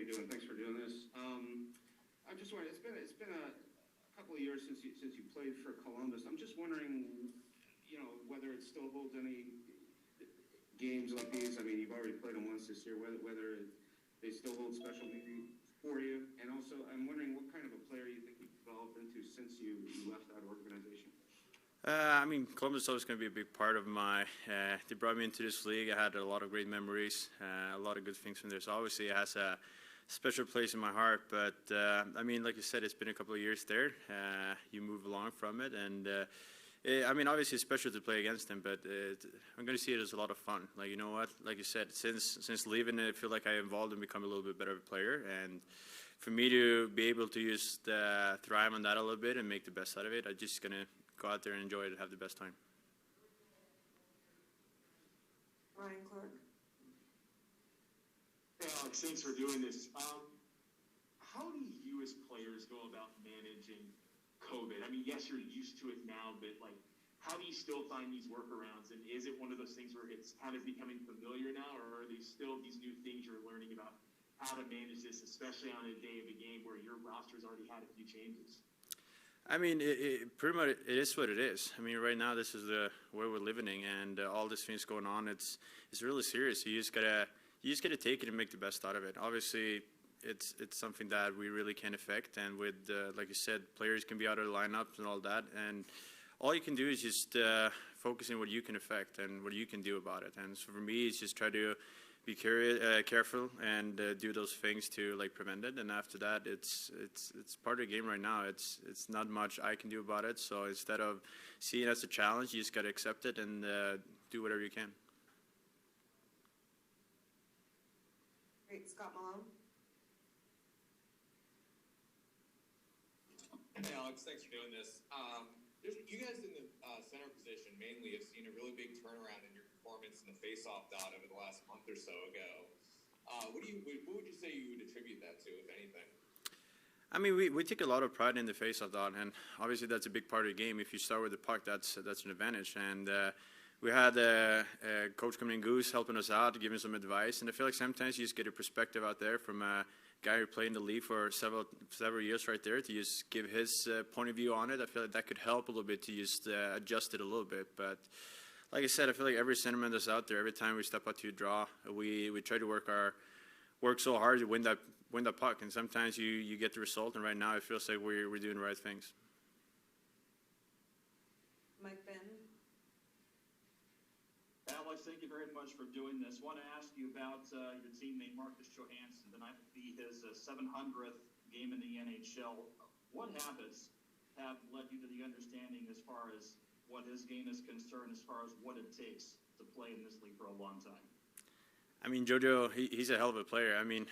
you doing? Thanks for doing this. I'm just wondering, it's been a couple of years since you played for Columbus. I'm just wondering, whether it still holds any games like these. I mean, you've already played them once this year. Whether they still hold special meaning for you, and also I'm wondering what kind of a player you think you've developed into since you left that organization. I mean, Columbus is always going to be a big part of my. They brought me into this league. I had a lot of great memories, a lot of good things from there. So obviously, it has a special place in my heart. But I mean, like you said, it's been a couple of years there. You move along from it, and I mean, obviously, it's special to play against them. But I'm going to see it as a lot of fun. Like, you know what? Like you said, since leaving, I feel like I evolved and become a little bit better of a player. And for me to be able to just thrive on that a little bit and make the best out of it, I'm just going to go out there and enjoy it and have the best time. Ryan Clark. Hey Alex, thanks for doing this. How do you as players go about managing COVID? I mean, yes, you're used to it now, but like, how do you still find these workarounds? And is it one of those things where it's kind of becoming familiar now, or are these still these new things you're learning about how to manage this, especially on a day of a game where your roster's already had a few changes? I mean, it pretty much it is what it is. I mean, right now this is the way we're living in, and all these things going on. It's really serious. You just gotta take it and make the best out of it. Obviously, it's something that we really can't affect, and with like you said, players can be out of the lineups and all that, and all you can do is just focus on what you can affect and what you can do about it. And so for me, it's just try to be careful and do those things to like prevent it. And after that, it's part of the game right now. It's not much I can do about it. So instead of seeing it as a challenge, you just got to accept it and do whatever you can. Great, Scott Malone. Hey Alex, thanks for doing this. You guys in the center position mainly have seen a really big turnaround in your performance in the Faceoff dot over the last month or so ago. What would you say you would attribute that to, if anything? I mean, we take a lot of pride in the Faceoff dot, and obviously that's a big part of the game. If you start with the puck, that's an advantage. And we had Coach coming in, Goose, helping us out, giving some advice. And I feel like sometimes you just get a perspective out there from a guy who played in the league for several years right there to just give his point of view on it. I feel like that could help a little bit to just adjust it a little bit. But like I said, I feel like every centerman that's out there, every time we step out to a draw, we try to work so hard to win that puck. And sometimes you get the result, and right now it feels like we're doing the right things. Mike Ben. Alex, thank you very much for doing this. I want to ask you about your teammate Marcus Johansen. Tonight will be his 700th game in the NHL. What habits have led you to the understanding as far as what his game is concerned, as far as what it takes to play in this league for a long time? I mean, Jojo, he's a hell of a player. I mean,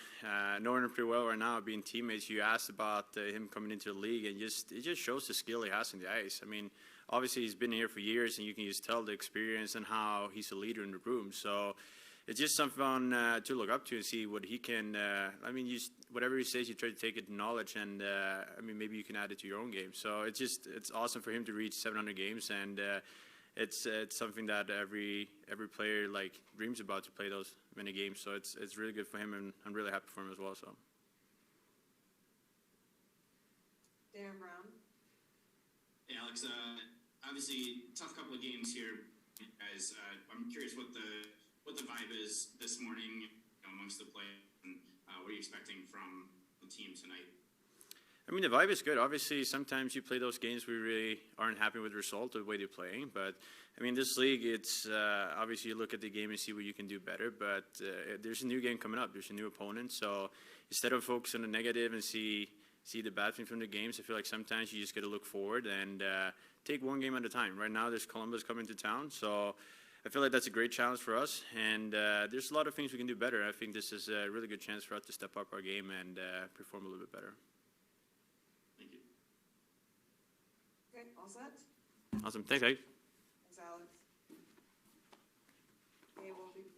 knowing him pretty well right now, being teammates, you asked about him coming into the league, and it just shows the skill he has on the ice. I mean, obviously he's been here for years, and you can just tell the experience and how he's a leader in the room. So it's just something to look up to and see what he can. I mean, whatever he says, you try to take it to knowledge, and I mean, maybe you can add it to your own game. So it's awesome for him to reach 700 games, and it's something that every player like dreams about, to play those many games. So it's really good for him, and I'm really happy for him as well. So. Darren Brown. Hey Alex, obviously tough couple of games here, guys. I'm curious what the vibe is this morning amongst the players, and what are you expecting from the team tonight? I mean, the vibe is good. Obviously, sometimes you play those games we really aren't happy with the result or the way they're playing. But, I mean, this league, it's obviously you look at the game and see what you can do better. But there's a new game coming up. There's a new opponent. So instead of focusing on the negative and see the bad thing from the games, I feel like sometimes you just got to look forward and take one game at a time. Right now, there's Columbus coming to town. So I feel like that's a great challenge for us. And there's a lot of things we can do better. I think this is a really good chance for us to step up our game and perform a little bit better. Okay, all set? Awesome. Thanks, Alex. Thanks, Alex. Okay, we'll be